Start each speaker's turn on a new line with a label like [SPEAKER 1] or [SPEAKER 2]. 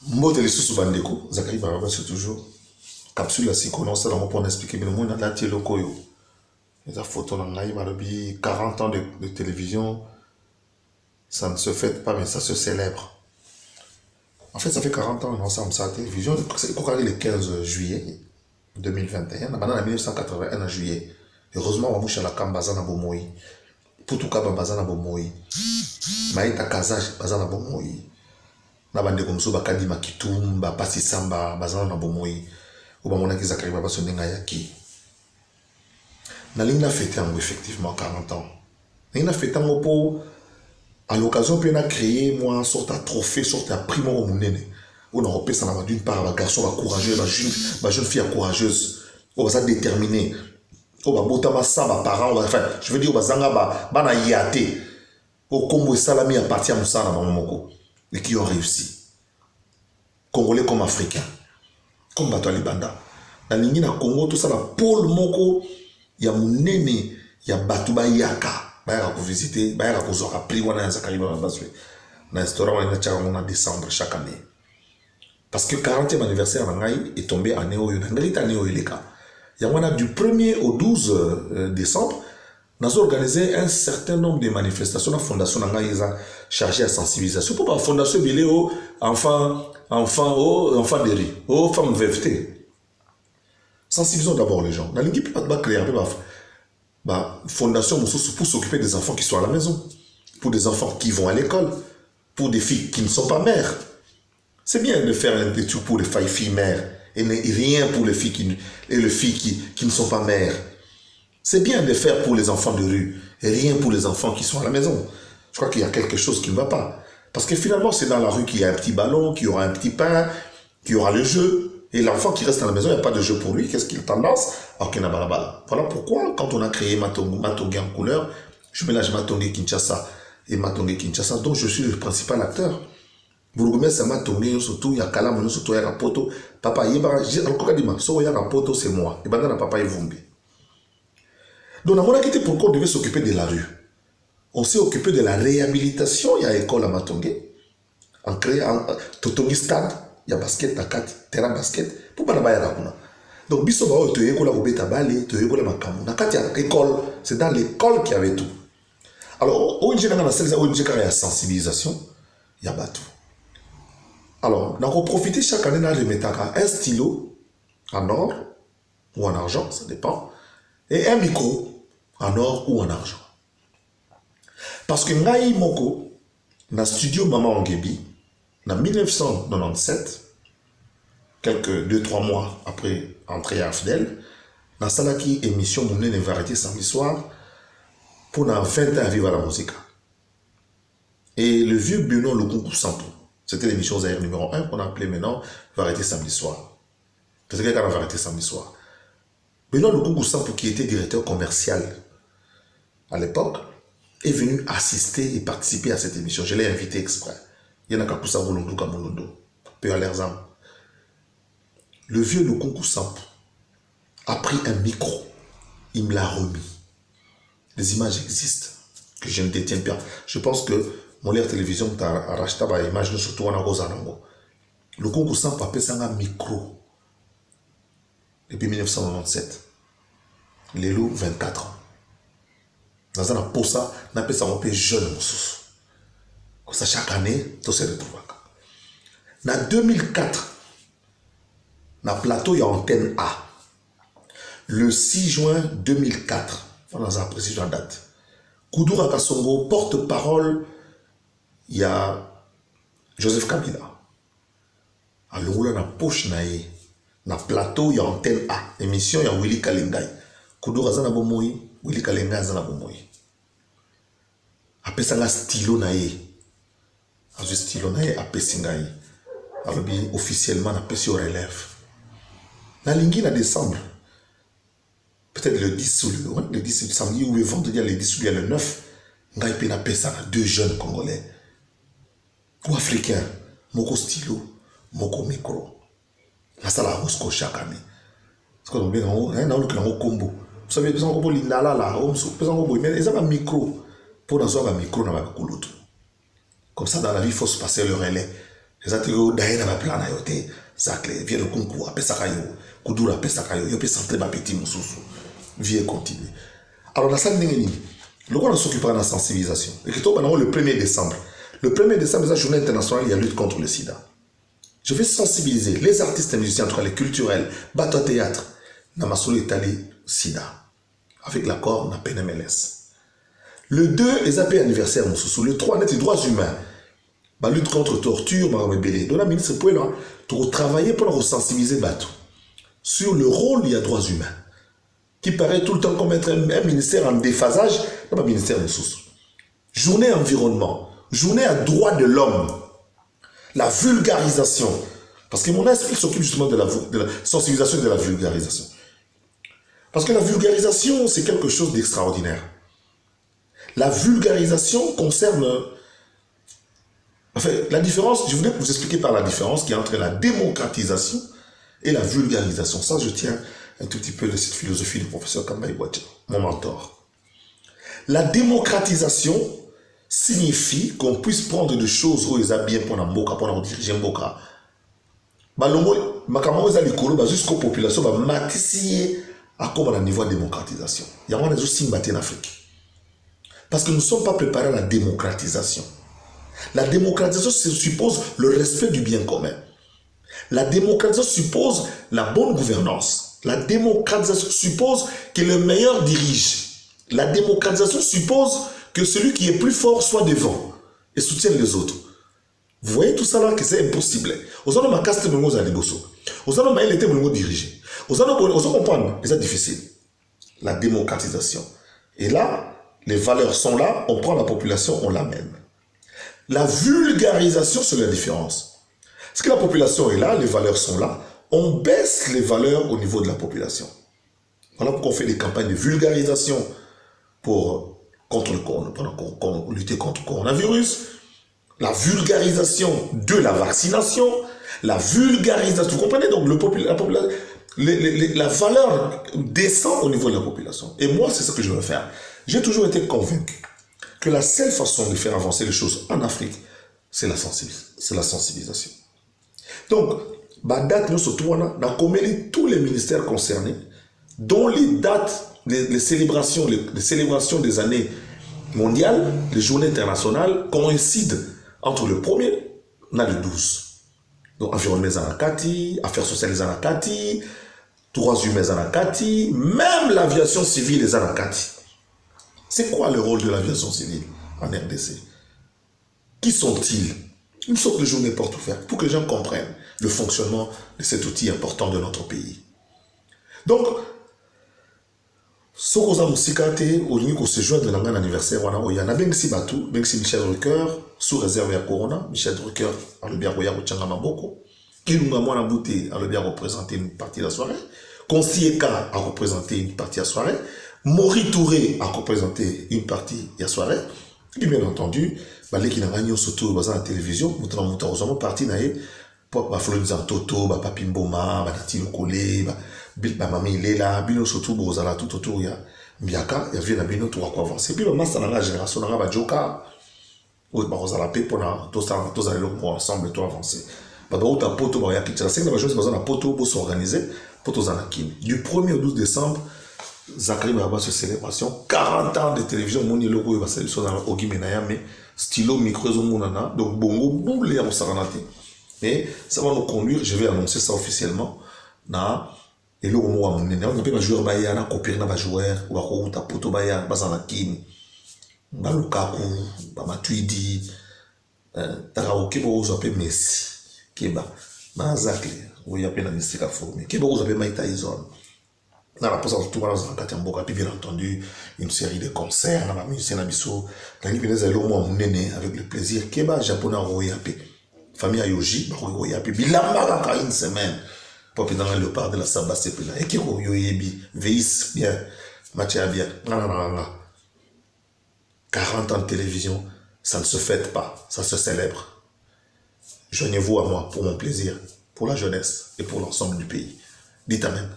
[SPEAKER 1] Mbote les sous bandeko, Zachary Baraba c'est toujours capsule la psycho, ça dans pour expliquer mais le monde là tielo koyo. Les photos dans ngai malobi 40 ans de télévision, ça ne se fête pas mais ça se célèbre. En fait, ça fait 40 ans ensemble ça la télévision, c'est quoi le 15 juillet 2021, on a 1981 en juillet. Heureusement on mouche à la Kambazana Bomoi. Pour tout cas Bazana Bomoi. Maïta Kazaj Bazana Bomoi. Na bande comme ça bakadi makitum ba pasi samba bazana na bomoi ou ba mona ki Zakari baba sonenga yaki na linga fêté en effectivement 40 ans na fêté en pour à l'occasion puis on a créé moi sorte à trophée sorte à prix mon munene on a repéré ça d'une part ba garçon ba courageux ba jeune fille courageuse on va ça déterminer on va botama ça ba parents enfin je veux dire on va zanga ba na yate au combo salami à partir à musana mamoko et qui ont réussi. Congolais comme Africains. Comme Bato Alibanda. Dans l'Ingi na Congo, tout ça, la Paul Moko, il y a Mounene, il y a Batouba Yaka. Bayara pour visiter, Bayara pour se rappeler, on a un Zakari Babaswe. Dans le restaurant, on a décembre chaque année. Parce que le 40e anniversaire est tombé en Néo Ileka. Il y a du 1er au 12 décembre, nous avons organisé un certain nombre de manifestations. La fondation a chargé à sensibilisation. Pour la fondation, il y a enfants de riz, aux femmes VFT. Sensibilisons d'abord les gens. Dans l'équipe, il peut créer une fondation pour s'occuper des enfants qui sont à la maison, pour des enfants qui vont à l'école, pour des filles qui ne sont pas mères. C'est bien de faire un étude pour les filles mères et rien pour les filles qui ne sont pas mères. C'est bien de faire pour les enfants de rue et rien pour les enfants qui sont à la maison. Je crois qu'il y a quelque chose qui ne va pas. Parce que finalement, c'est dans la rue qu'il y a un petit ballon, qu'il y aura un petit pain, qu'il y aura le jeu. Et l'enfant qui reste à la maison, il n'y a pas de jeu pour lui. Qu'est-ce qu'il a tendance? Alors qu'il n'a pas là. Voilà pourquoi, quand on a créé Matongé en couleur, je mélange Matongé Kinshasa et Matongé Kinshasa, donc je suis le principal acteur. Vous remettez ça Matongé, surtout, il y a Kalam, surtout, il y a Rapoto. Papa, il y a Rapoto, c'est moi. Et maintenant, papa est Vumbi. Donc, on a quitté pourquoi on devait s'occuper de la rue. On s'est occupé de la réhabilitation. Il y a école à Matongé. On crée un Totongi stade. Il y a basket, terrain basket. Pour pas la donc, biso tu es école à Obeta Bale, tu es école à Makamu. Il y a école. C'est dans l'école qu'il y avait tout. Alors, ONG dans la salle, ONG quand il y a sensibilisation, il y a tout. Alors, on a profité chaque année dans le un stylo en or ou en argent, ça dépend, et un micro en or ou en argent. Parce que Ngai Moko, dans le studio Maman Ongebi, en 1997, quelques 2-3 mois après entrée à Fidel, dans la émission Mounene Variété samedi soir, pour 20 ans à vivre à la musique. Et le vieux Benoît Lukunku Sampo, c'était l'émission Zaire numéro 1 qu'on appelait maintenant Variété samedi soir. Parce qu'il y a la Variété samedi soir. Benoît Lukunku Sampo, qui était directeur commercial à l'époque, est venu assister et participer à cette émission. Je l'ai invité exprès. Il y en a Kakusa Molondo Kamolondo. Peu à l'air zam. Le vieux Lukunku Sampo a pris un micro. Il me l'a remis. Les images existent. Que je ne détiens pas. Je pense que mon l'air télévision t'a racheté par image surtout en Agozanango. Lukunku Sampo a pris un micro. Depuis 1997. Lélo, 24 ans. Dans un posa, on appelle ça un peu jeune. Comme ça, chaque année, tout se retrouve. En 2004, dans le plateau, il y a antenne A. Le 6 juin 2004, dans la précision date, Koudoura Kassongo, porte-parole, il y a Joseph Kabila. Alors, là, dans la poche, dans le plateau, il y a antenne A. Émission, il y a Willy Kalengay. Koudoura Zanabomoui, Willy Kalengay Zanabomoui. Après ça, il y a un stylo. Un stylo, après ça, alors, officiellement, après ça, on relève. La ligne, en décembre, peut-être le 10 ou le 10 samedi ou le vendredi, le 10 ou le 9, on a appelé ça deux jeunes Congolais. Ou Africains, moko stylo, moko micro. La salle à Moscou chaque année. Parce qu'on a un combo. Vous savez, ils ont un micro. Pour nous avoir un micro, on a un couloir. Comme ça, dans la vie, il faut se passer le relais. Les ateliers d'ailleurs dans plan na yote, Zacle, vient le concours, après ça kayo, Kudura, après ça kayo, yo peut centrer ma petit moussoussou. Viens continuer. Alors dans ça, le roi s'occupera de la sensibilisation. Et que toi, le 1er décembre. Le 1er décembre, c'est la journée internationale, il y a lutte contre le sida. Je vais sensibiliser les artistes et musiciens, entre les culturels, bateau théâtre, dans ma solo Italie, sida. Avec l'accord de la PNMLS. Le 2, les AP anniversaire, mon sous. Le 3, net les droits humains. La lutte contre torture, ma rebelle. Donc la ministre peut là, travailler pour sensibiliser bateau. Sur le rôle, il y a droits humains. Qui paraît tout le temps comme être un ministère en déphasage, pas un ministère de sous. Journée environnement, journée à droit de l'homme, la vulgarisation. Parce que mon esprit s'occupe justement de la sensibilisation et de la vulgarisation. Parce que la vulgarisation, c'est quelque chose d'extraordinaire. La vulgarisation concerne... Enfin, la différence, je voulais vous expliquer par la différence qu'il y a entre la démocratisation et la vulgarisation. Ça, je tiens un tout petit peu de cette philosophie du professeur Kamba Iwacha, mon mentor. La démocratisation signifie qu'on puisse prendre des choses où ils ont bien pour la diriger Mboka. Jusqu'aux populations, va maticier à comment à niveau de démocratisation. Il y a des aussi en Afrique. Parce que nous ne sommes pas préparés à la démocratisation. La démocratisation suppose le respect du bien commun. La démocratisation suppose la bonne gouvernance. La démocratisation suppose que le meilleur dirige. La démocratisation suppose que celui qui est plus fort soit devant et soutienne les autres. Vous voyez tout ça là que c'est impossible. Aux hommes, ma caste de nous à l'ébosso. Aux hommes, il était mon dirigé. Aux hommes, comprendre, c'est difficile. La démocratisation. Et là, les valeurs sont là, on prend la population, on l'amène. La vulgarisation, c'est la différence. Parce que la population est là, les valeurs sont là, on baisse les valeurs au niveau de la population. Voilà pourquoi on fait des campagnes de vulgarisation pour lutter contre le coronavirus, la vulgarisation de la vaccination, la vulgarisation, vous comprenez donc la valeur descend au niveau de la population. Et moi, c'est ce que je veux faire. J'ai toujours été convaincu que la seule façon de faire avancer les choses en Afrique, c'est la sensibilisation. Donc, date nous surtout dans tous les ministères concernés, dont les dates, les célébrations des années mondiales, les journées internationales coïncident entre le 1er et le 12. Donc, environnement Zanakati, affaires sociales Zanakati, droits humains Zanakati, même l'aviation civile Zanakati. C'est quoi le rôle de l'aviation civile en RDC? Qui sont-ils? Une sorte de journée porte ouverte pour que les gens comprennent le fonctionnement de cet outil important de notre pays. Donc, ce qu'on a musicate, au lieu qu'on se joindre dans l'anniversaire, il y a Bengsi Batou, Bengsi Michel Drucker, sous réserve à Corona, Michel Drucker a le bien royal au Tchanga Maboko, Kilunga Mwana Bouté a le bien représenté une partie de la soirée, Konsieka a représenté une partie de la soirée, Mori Touré a représenté une partie de la soirée, et bien entendu, les qui n'ont gagné surtout dans la télévision, nous avons parti pour Florida Toto, Papi Mboma, Tati Lokole, Mami Lela, Bino surtout, Bozala tout autour, il y a Miaka, il y avait Nabino tout à quoi avancer. Puis le master dans la génération, on a Joka, ou Bozala P pour tous aller ensemble, tout avancer. Parce que Poto, il y a Kitchen, c'est que la chose, Poto pour s'organiser, Poto Zanakin. Du 1er au 12 décembre, Zachary va avoir cette célébration, 40 ans de télévision, mon logo va saluer dans Ogi Menaya, mais stylo, micro, donc bongo, boulé à Saranate. Mais ça va nous conduire, je vais annoncer ça officiellement, et le mot à mon nez, on appelle un joueur Baya, un copier d'un joueur, ou à Kouta Poto Baya, Bazanakin, Balukaku, Bamatuidi, Taraoke, vous appelez Messi, Keba, Bazakli, vous appelez la mystique à former, Keba, vous appelez Mike Tyson. Dans la poste tout puis bien entendu une série de concerts dans la musique Nabiso dans avec le plaisir Keba japonais Royape famille Ayoji Royape bilamba une semaine pour dans le léopard de la Samba Sepela et qui Royoyebi Veis bien Mathieu bien 40 ans de télévision, ça ne se fête pas, ça se célèbre. Joignez-vous à moi pour mon plaisir, pour la jeunesse et pour l'ensemble du pays. Dites Amen.